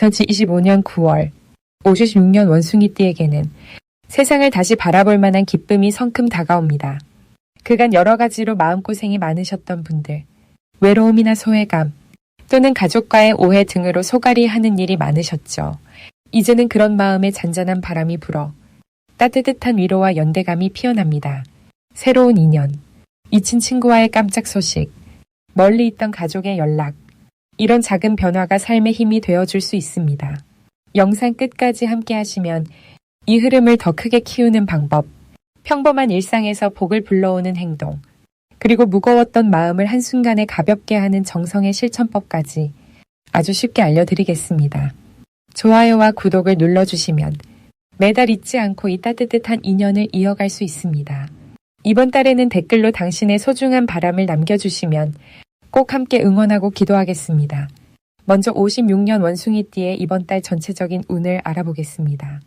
2025년 9월 56년 원숭이띠에게는 세상을 다시 바라볼 만한 기쁨이 성큼 다가옵니다. 그간 여러 가지로 마음고생이 많으셨던 분들, 외로움이나 소외감, 또는 가족과의 오해 등으로 소갈이 하는 일이 많으셨죠. 이제는 그런 마음에 잔잔한 바람이 불어 따뜻한 위로와 연대감이 피어납니다. 새로운 인연, 잊힌 친구와의 깜짝 소식, 멀리 있던 가족의 연락, 이런 작은 변화가 삶의 힘이 되어줄 수 있습니다. 영상 끝까지 함께 하시면 이 흐름을 더 크게 키우는 방법, 평범한 일상에서 복을 불러오는 행동, 그리고 무거웠던 마음을 한순간에 가볍게 하는 정성의 실천법까지 아주 쉽게 알려드리겠습니다. 좋아요와 구독을 눌러주시면 매달 잊지 않고 이 따뜻한 인연을 이어갈 수 있습니다. 이번 달에는 댓글로 당신의 소중한 바람을 남겨주시면 꼭 함께 응원하고 기도하겠습니다. 먼저 56년 원숭이띠의 이번 달 전체적인 운을 알아보겠습니다.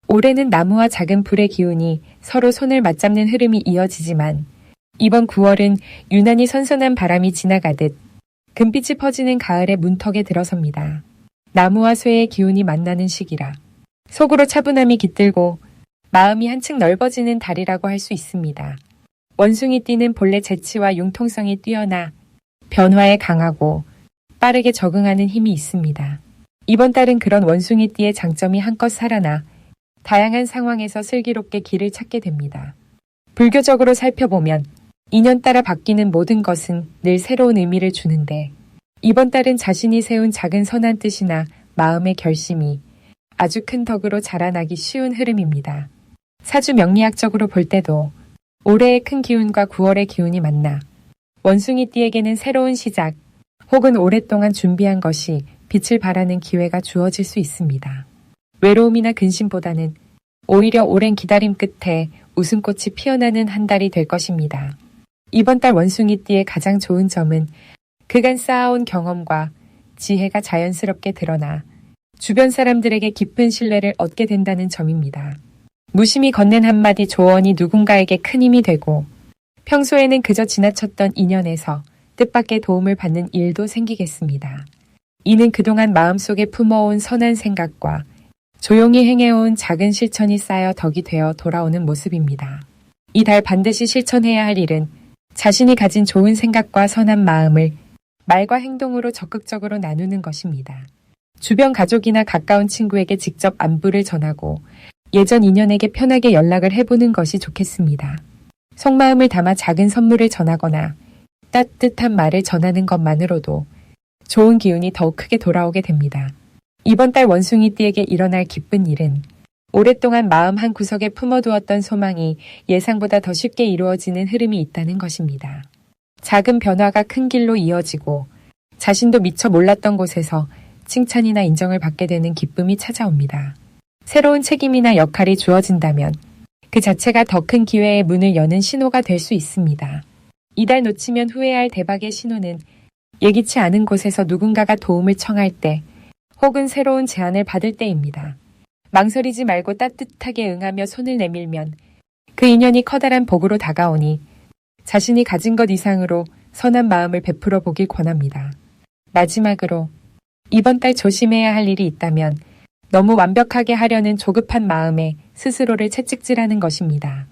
올해는 나무와 작은 불의 기운이 서로 손을 맞잡는 흐름이 이어지지만 이번 9월은 유난히 선선한 바람이 지나가듯 금빛이 퍼지는 가을의 문턱에 들어섭니다. 나무와 쇠의 기운이 만나는 시기라 속으로 차분함이 깃들고 마음이 한층 넓어지는 달이라고 할 수 있습니다. 원숭이띠는 본래 재치와 융통성이 뛰어나 변화에 강하고 빠르게 적응하는 힘이 있습니다. 이번 달은 그런 원숭이띠의 장점이 한껏 살아나 다양한 상황에서 슬기롭게 길을 찾게 됩니다. 불교적으로 살펴보면 인연 따라 바뀌는 모든 것은 늘 새로운 의미를 주는데 이번 달은 자신이 세운 작은 선한 뜻이나 마음의 결심이 아주 큰 덕으로 자라나기 쉬운 흐름입니다. 사주 명리학적으로 볼 때도 올해의 큰 기운과 9월의 기운이 만나 원숭이띠에게는 새로운 시작 혹은 오랫동안 준비한 것이 빛을 발하는 기회가 주어질 수 있습니다. 외로움이나 근심보다는 오히려 오랜 기다림 끝에 웃음꽃이 피어나는 한 달이 될 것입니다. 이번 달 원숭이띠의 가장 좋은 점은 그간 쌓아온 경험과 지혜가 자연스럽게 드러나 주변 사람들에게 깊은 신뢰를 얻게 된다는 점입니다. 무심히 건넨 한마디 조언이 누군가에게 큰 힘이 되고 평소에는 그저 지나쳤던 인연에서 뜻밖의 도움을 받는 일도 생기겠습니다. 이는 그동안 마음속에 품어온 선한 생각과 조용히 행해온 작은 실천이 쌓여 덕이 되어 돌아오는 모습입니다. 이 달 반드시 실천해야 할 일은 자신이 가진 좋은 생각과 선한 마음을 말과 행동으로 적극적으로 나누는 것입니다. 주변 가족이나 가까운 친구에게 직접 안부를 전하고 예전 인연에게 편하게 연락을 해보는 것이 좋겠습니다. 속마음을 담아 작은 선물을 전하거나 따뜻한 말을 전하는 것만으로도 좋은 기운이 더욱 크게 돌아오게 됩니다. 이번 달 원숭이띠에게 일어날 기쁜 일은 오랫동안 마음 한구석에 품어두었던 소망이 예상보다 더 쉽게 이루어지는 흐름이 있다는 것입니다. 작은 변화가 큰 길로 이어지고 자신도 미처 몰랐던 곳에서 칭찬이나 인정을 받게 되는 기쁨이 찾아옵니다. 새로운 책임이나 역할이 주어진다면 그 자체가 더 큰 기회의 문을 여는 신호가 될 수 있습니다. 이달 놓치면 후회할 대박의 신호는 예기치 않은 곳에서 누군가가 도움을 청할 때 혹은 새로운 제안을 받을 때입니다. 망설이지 말고 따뜻하게 응하며 손을 내밀면 그 인연이 커다란 복으로 다가오니 자신이 가진 것 이상으로 선한 마음을 베풀어 보길 권합니다. 마지막으로 이번 달 조심해야 할 일이 있다면 너무 완벽하게 하려는 조급한 마음에 스스로를 채찍질하는 것입니다.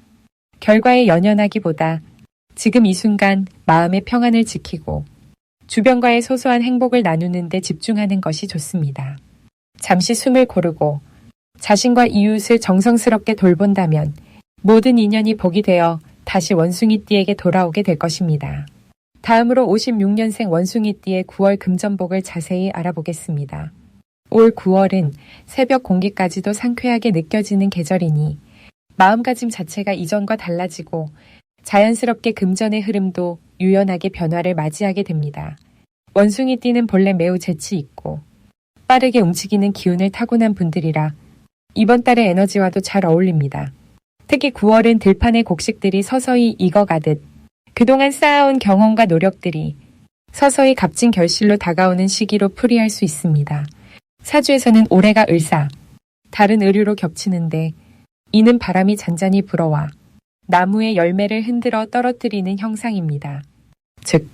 결과에 연연하기보다 지금 이 순간 마음의 평안을 지키고 주변과의 소소한 행복을 나누는 데 집중하는 것이 좋습니다. 잠시 숨을 고르고 자신과 이웃을 정성스럽게 돌본다면 모든 인연이 복이 되어 다시 원숭이띠에게 돌아오게 될 것입니다. 다음으로 56년생 원숭이띠의 9월 금전복을 자세히 알아보겠습니다. 올 9월은 새벽 공기까지도 상쾌하게 느껴지는 계절이니 마음가짐 자체가 이전과 달라지고 자연스럽게 금전의 흐름도 유연하게 변화를 맞이하게 됩니다. 원숭이띠는 본래 매우 재치 있고 빠르게 움직이는 기운을 타고난 분들이라 이번 달의 에너지와도 잘 어울립니다. 특히 9월은 들판의 곡식들이 서서히 익어가듯 그동안 쌓아온 경험과 노력들이 서서히 값진 결실로 다가오는 시기로 풀이할 수 있습니다. 사주에서는 올해가 을사, 다른 을유로 겹치는데 이는 바람이 잔잔히 불어와 나무의 열매를 흔들어 떨어뜨리는 형상입니다. 즉,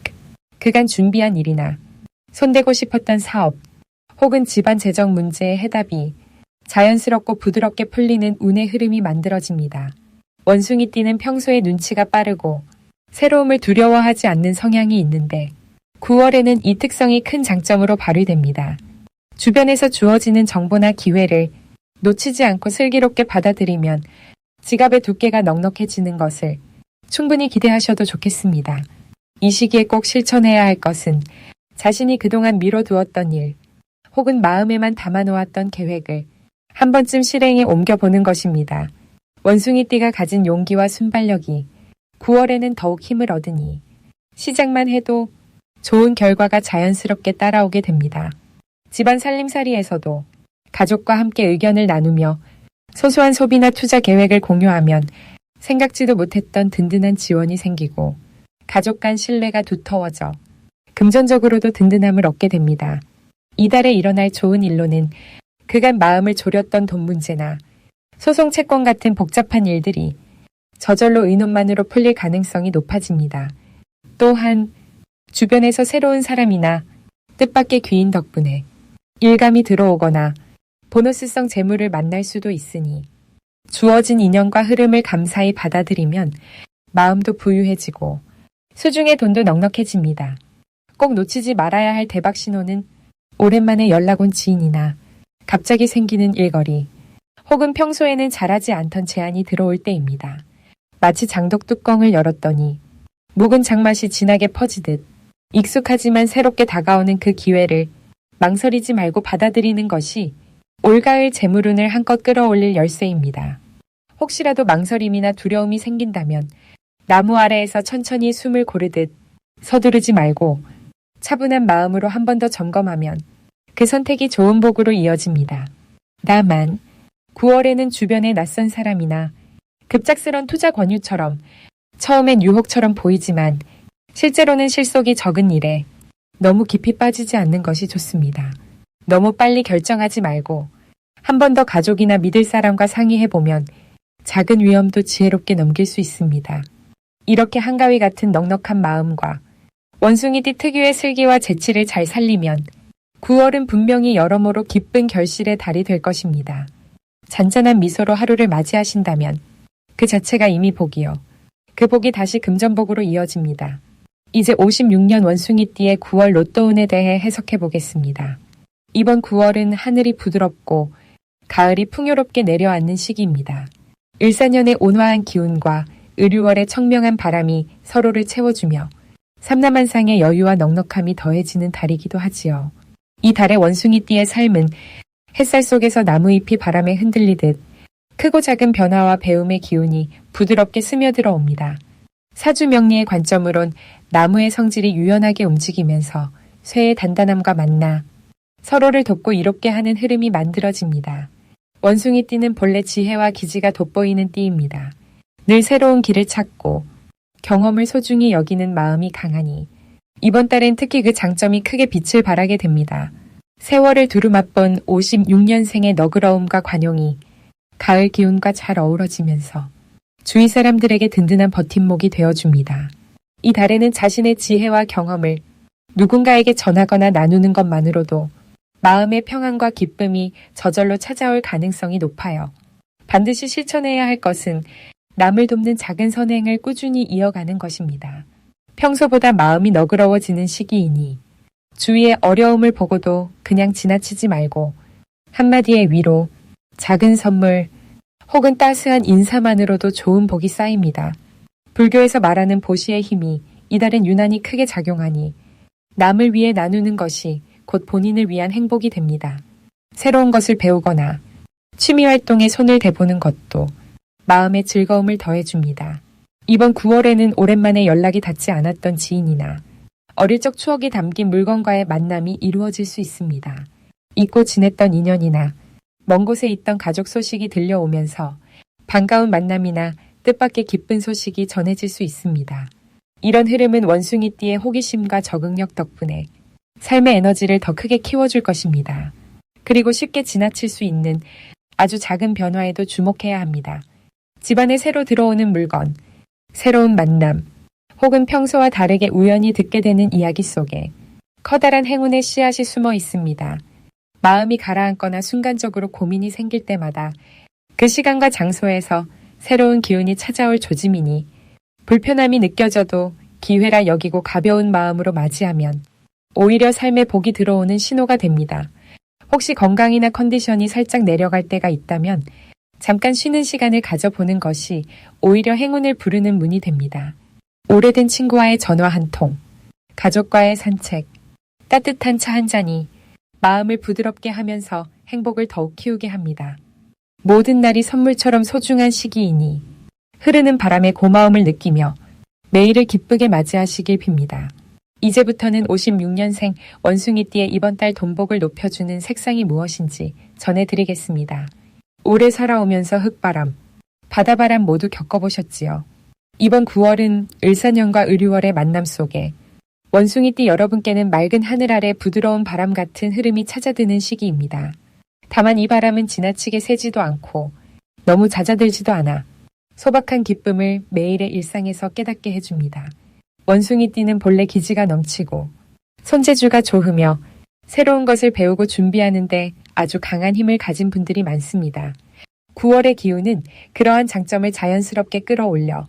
그간 준비한 일이나 손대고 싶었던 사업 혹은 집안 재정 문제의 해답이 자연스럽고 부드럽게 풀리는 운의 흐름이 만들어집니다. 원숭이띠는 평소에 눈치가 빠르고 새로움을 두려워하지 않는 성향이 있는데 9월에는 이 특성이 큰 장점으로 발휘됩니다. 주변에서 주어지는 정보나 기회를 놓치지 않고 슬기롭게 받아들이면 지갑의 두께가 넉넉해지는 것을 충분히 기대하셔도 좋겠습니다. 이 시기에 꼭 실천해야 할 것은 자신이 그동안 미뤄두었던 일 혹은 마음에만 담아놓았던 계획을 한 번쯤 실행에 옮겨보는 것입니다. 원숭이띠가 가진 용기와 순발력이 9월에는 더욱 힘을 얻으니 시작만 해도 좋은 결과가 자연스럽게 따라오게 됩니다. 집안 살림살이에서도 가족과 함께 의견을 나누며 소소한 소비나 투자 계획을 공유하면 생각지도 못했던 든든한 지원이 생기고 가족 간 신뢰가 두터워져 금전적으로도 든든함을 얻게 됩니다. 이달에 일어날 좋은 일로는 그간 마음을 졸였던 돈 문제나 소송 채권 같은 복잡한 일들이 저절로 의논만으로 풀릴 가능성이 높아집니다. 또한 주변에서 새로운 사람이나 뜻밖의 귀인 덕분에 일감이 들어오거나 보너스성 재물을 만날 수도 있으니 주어진 인연과 흐름을 감사히 받아들이면 마음도 부유해지고 수중에 돈도 넉넉해집니다. 꼭 놓치지 말아야 할 대박 신호는 오랜만에 연락 온 지인이나 갑자기 생기는 일거리 혹은 평소에는 잘하지 않던 제안이 들어올 때입니다. 마치 장독 뚜껑을 열었더니 묵은 장맛이 진하게 퍼지듯 익숙하지만 새롭게 다가오는 그 기회를 망설이지 말고 받아들이는 것이 올가을 재물운을 한껏 끌어올릴 열쇠입니다. 혹시라도 망설임이나 두려움이 생긴다면 나무 아래에서 천천히 숨을 고르듯 서두르지 말고 차분한 마음으로 한 번 더 점검하면 그 선택이 좋은 복으로 이어집니다. 다만 9월에는 주변의 낯선 사람이나 급작스런 투자 권유처럼 처음엔 유혹처럼 보이지만 실제로는 실속이 적은 일에 너무 깊이 빠지지 않는 것이 좋습니다. 너무 빨리 결정하지 말고 한 번 더 가족이나 믿을 사람과 상의해보면 작은 위험도 지혜롭게 넘길 수 있습니다. 이렇게 한가위 같은 넉넉한 마음과 원숭이띠 특유의 슬기와 재치를 잘 살리면 9월은 분명히 여러모로 기쁜 결실의 달이 될 것입니다. 잔잔한 미소로 하루를 맞이하신다면 그 자체가 이미 복이요. 그 복이 다시 금전복으로 이어집니다. 이제 56년 원숭이띠의 9월 로또운에 대해 해석해 보겠습니다. 이번 9월은 하늘이 부드럽고 가을이 풍요롭게 내려앉는 시기입니다. 을사년의 온화한 기운과 을유월의 청명한 바람이 서로를 채워주며 삼남한상의 여유와 넉넉함이 더해지는 달이기도 하지요. 이 달의 원숭이띠의 삶은 햇살 속에서 나무잎이 바람에 흔들리듯 크고 작은 변화와 배움의 기운이 부드럽게 스며들어 옵니다. 사주명리의 관점으론 나무의 성질이 유연하게 움직이면서 쇠의 단단함과 만나 서로를 돕고 이롭게 하는 흐름이 만들어집니다. 원숭이띠는 본래 지혜와 기지가 돋보이는 띠입니다. 늘 새로운 길을 찾고 경험을 소중히 여기는 마음이 강하니 이번 달엔 특히 그 장점이 크게 빛을 발하게 됩니다. 세월을 두루 맛본 56년생의 너그러움과 관용이 가을 기운과 잘 어우러지면서 주위 사람들에게 든든한 버팀목이 되어줍니다. 이 달에는 자신의 지혜와 경험을 누군가에게 전하거나 나누는 것만으로도 마음의 평안과 기쁨이 저절로 찾아올 가능성이 높아요. 반드시 실천해야 할 것은 남을 돕는 작은 선행을 꾸준히 이어가는 것입니다. 평소보다 마음이 너그러워지는 시기이니 주위의 어려움을 보고도 그냥 지나치지 말고 한마디의 위로, 작은 선물, 혹은 따스한 인사만으로도 좋은 복이 쌓입니다. 불교에서 말하는 보시의 힘이 이달은 유난히 크게 작용하니 남을 위해 나누는 것이 곧 본인을 위한 행복이 됩니다. 새로운 것을 배우거나 취미활동에 손을 대보는 것도 마음의 즐거움을 더해줍니다. 이번 9월에는 오랜만에 연락이 닿지 않았던 지인이나 어릴 적 추억이 담긴 물건과의 만남이 이루어질 수 있습니다. 잊고 지냈던 인연이나 먼 곳에 있던 가족 소식이 들려오면서 반가운 만남이나 뜻밖의 기쁜 소식이 전해질 수 있습니다. 이런 흐름은 원숭이띠의 호기심과 적응력 덕분에 삶의 에너지를 더 크게 키워줄 것입니다. 그리고 쉽게 지나칠 수 있는 아주 작은 변화에도 주목해야 합니다. 집안에 새로 들어오는 물건, 새로운 만남, 혹은 평소와 다르게 우연히 듣게 되는 이야기 속에 커다란 행운의 씨앗이 숨어 있습니다. 마음이 가라앉거나 순간적으로 고민이 생길 때마다 그 시간과 장소에서 새로운 기운이 찾아올 조짐이니 불편함이 느껴져도 기회라 여기고 가벼운 마음으로 맞이하면 오히려 삶에 복이 들어오는 신호가 됩니다. 혹시 건강이나 컨디션이 살짝 내려갈 때가 있다면 잠깐 쉬는 시간을 가져보는 것이 오히려 행운을 부르는 문이 됩니다. 오래된 친구와의 전화 한 통, 가족과의 산책, 따뜻한 차 한 잔이 마음을 부드럽게 하면서 행복을 더욱 키우게 합니다. 모든 날이 선물처럼 소중한 시기이니 흐르는 바람에 고마움을 느끼며 매일을 기쁘게 맞이하시길 빕니다. 이제부터는 56년생 원숭이띠의 이번 달 돈복을 높여주는 색상이 무엇인지 전해드리겠습니다. 오래 살아오면서 흙바람, 바다바람 모두 겪어보셨지요? 이번 9월은 을사년과 을유월의 만남 속에 원숭이띠 여러분께는 맑은 하늘 아래 부드러운 바람 같은 흐름이 찾아드는 시기입니다. 다만 이 바람은 지나치게 세지도 않고 너무 잦아들지도 않아 소박한 기쁨을 매일의 일상에서 깨닫게 해줍니다. 원숭이띠는 본래 기지가 넘치고 손재주가 좋으며 새로운 것을 배우고 준비하는데 아주 강한 힘을 가진 분들이 많습니다. 9월의 기운은 그러한 장점을 자연스럽게 끌어올려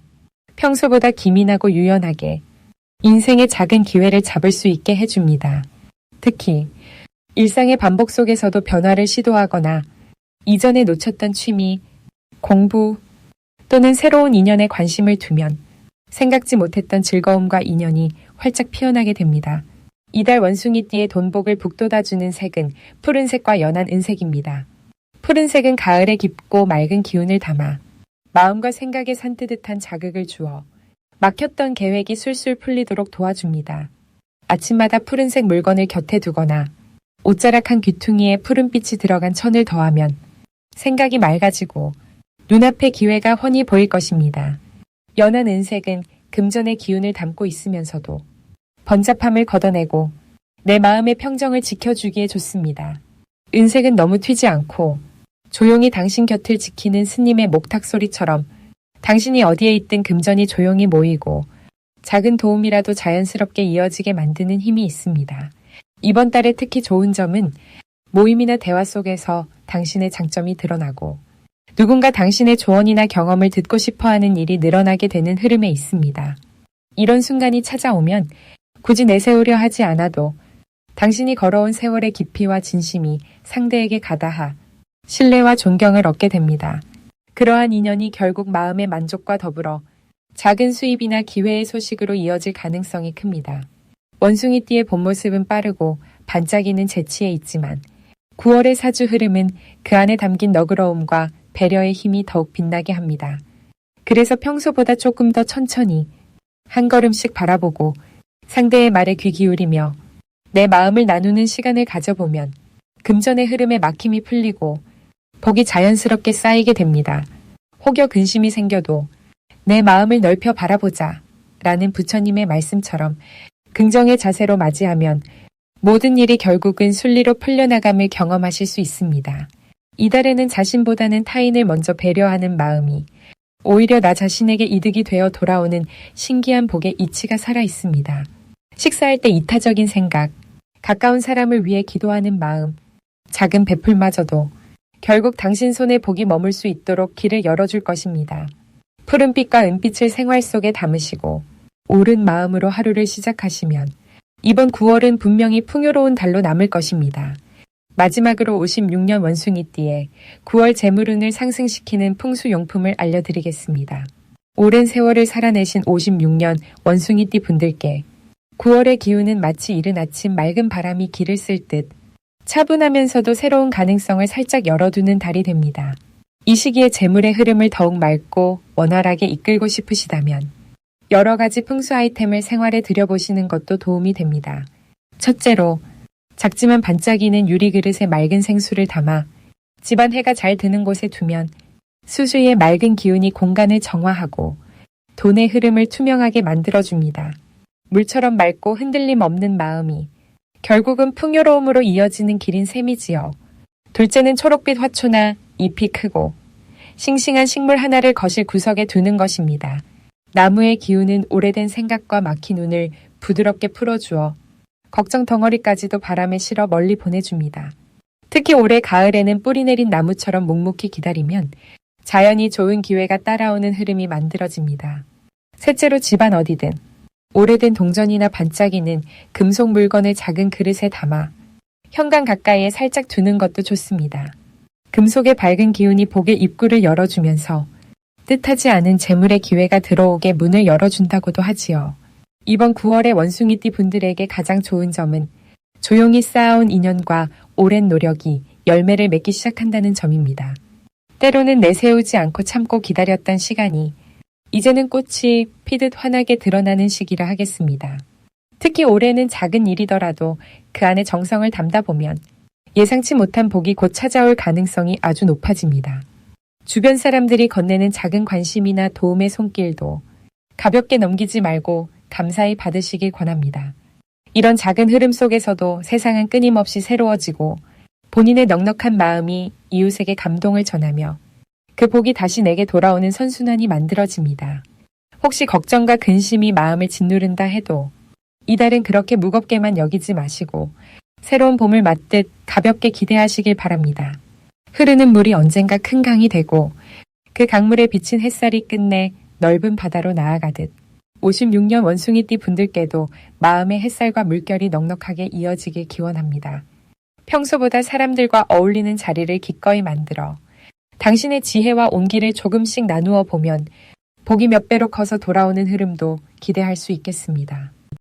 평소보다 기민하고 유연하게 인생의 작은 기회를 잡을 수 있게 해줍니다. 특히 일상의 반복 속에서도 변화를 시도하거나 이전에 놓쳤던 취미, 공부 또는 새로운 인연에 관심을 두면 생각지 못했던 즐거움과 인연이 활짝 피어나게 됩니다. 이달 원숭이띠의 돈복을 북돋아주는 색은 푸른색과 연한 은색입니다. 푸른색은 가을의 깊고 맑은 기운을 담아 마음과 생각에 산뜻한 자극을 주어 막혔던 계획이 술술 풀리도록 도와줍니다. 아침마다 푸른색 물건을 곁에 두거나 옷자락한 귀퉁이에 푸른빛이 들어간 천을 더하면 생각이 맑아지고 눈앞에 기회가 훤히 보일 것입니다. 연한 은색은 금전의 기운을 담고 있으면서도 번잡함을 걷어내고 내 마음의 평정을 지켜주기에 좋습니다. 은색은 너무 튀지 않고 조용히 당신 곁을 지키는 스님의 목탁 소리처럼 당신이 어디에 있든 금전이 조용히 모이고 작은 도움이라도 자연스럽게 이어지게 만드는 힘이 있습니다. 이번 달에 특히 좋은 점은 모임이나 대화 속에서 당신의 장점이 드러나고 누군가 당신의 조언이나 경험을 듣고 싶어하는 일이 늘어나게 되는 흐름에 있습니다. 이런 순간이 찾아오면 굳이 내세우려 하지 않아도 당신이 걸어온 세월의 깊이와 진심이 상대에게 가다하 신뢰와 존경을 얻게 됩니다. 그러한 인연이 결국 마음의 만족과 더불어 작은 수입이나 기회의 소식으로 이어질 가능성이 큽니다. 원숭이띠의 본 모습은 빠르고 반짝이는 재치에 있지만 9월의 사주 흐름은 그 안에 담긴 너그러움과 배려의 힘이 더욱 빛나게 합니다. 그래서 평소보다 조금 더 천천히 한 걸음씩 바라보고 상대의 말에 귀 기울이며 내 마음을 나누는 시간을 가져보면 금전의 흐름에 막힘이 풀리고 복이 자연스럽게 쌓이게 됩니다. 혹여 근심이 생겨도 내 마음을 넓혀 바라보자 라는 부처님의 말씀처럼 긍정의 자세로 맞이하면 모든 일이 결국은 순리로 풀려나감을 경험하실 수 있습니다. 이달에는 자신보다는 타인을 먼저 배려하는 마음이 오히려 나 자신에게 이득이 되어 돌아오는 신기한 복의 이치가 살아 있습니다. 식사할 때 이타적인 생각, 가까운 사람을 위해 기도하는 마음, 작은 베풀마저도 결국 당신 손에 복이 머물 수 있도록 길을 열어줄 것입니다. 푸른빛과 은빛을 생활 속에 담으시고 옳은 마음으로 하루를 시작하시면 이번 9월은 분명히 풍요로운 달로 남을 것입니다. 마지막으로 56년 원숭이띠에 9월 재물운을 상승시키는 풍수용품을 알려드리겠습니다. 오랜 세월을 살아내신 56년 원숭이띠 분들께 9월의 기운은 마치 이른 아침 맑은 바람이 길을 쓸 듯 차분하면서도 새로운 가능성을 살짝 열어두는 달이 됩니다. 이 시기에 재물의 흐름을 더욱 맑고 원활하게 이끌고 싶으시다면 여러 가지 풍수 아이템을 생활에 들여보시는 것도 도움이 됩니다. 첫째로 작지만 반짝이는 유리 그릇에 맑은 생수를 담아 집안 해가 잘 드는 곳에 두면 수수의 맑은 기운이 공간을 정화하고 돈의 흐름을 투명하게 만들어줍니다. 물처럼 맑고 흔들림 없는 마음이 결국은 풍요로움으로 이어지는 길인 셈이지요. 둘째는 초록빛 화초나 잎이 크고 싱싱한 식물 하나를 거실 구석에 두는 것입니다. 나무의 기운은 오래된 생각과 막힌 운을 부드럽게 풀어주어 걱정 덩어리까지도 바람에 실어 멀리 보내줍니다. 특히 올해 가을에는 뿌리 내린 나무처럼 묵묵히 기다리면 자연이 좋은 기회가 따라오는 흐름이 만들어집니다. 셋째로 집안 어디든 오래된 동전이나 반짝이는 금속 물건을 작은 그릇에 담아 현관 가까이에 살짝 두는 것도 좋습니다. 금속의 밝은 기운이 복의 입구를 열어주면서 뜻하지 않은 재물의 기회가 들어오게 문을 열어준다고도 하지요. 이번 9월의 원숭이띠 분들에게 가장 좋은 점은 조용히 쌓아온 인연과 오랜 노력이 열매를 맺기 시작한다는 점입니다. 때로는 내세우지 않고 참고 기다렸던 시간이 이제는 꽃이 피듯 환하게 드러나는 시기라 하겠습니다. 특히 올해는 작은 일이더라도 그 안에 정성을 담다 보면 예상치 못한 복이 곧 찾아올 가능성이 아주 높아집니다. 주변 사람들이 건네는 작은 관심이나 도움의 손길도 가볍게 넘기지 말고 감사히 받으시길 권합니다. 이런 작은 흐름 속에서도 세상은 끊임없이 새로워지고 본인의 넉넉한 마음이 이웃에게 감동을 전하며 그 복이 다시 내게 돌아오는 선순환이 만들어집니다. 혹시 걱정과 근심이 마음을 짓누른다 해도 이달은 그렇게 무겁게만 여기지 마시고 새로운 봄을 맞듯 가볍게 기대하시길 바랍니다. 흐르는 물이 언젠가 큰 강이 되고 그 강물에 비친 햇살이 끝내 넓은 바다로 나아가듯 56년 원숭이띠 분들께도 마음의 햇살과 물결이 넉넉하게 이어지길 기원합니다. 평소보다 사람들과 어울리는 자리를 기꺼이 만들어 당신의 지혜와 온기를 조금씩 나누어 보면 복이 몇 배로 커서 돌아오는 흐름도 기대할 수 있겠습니다.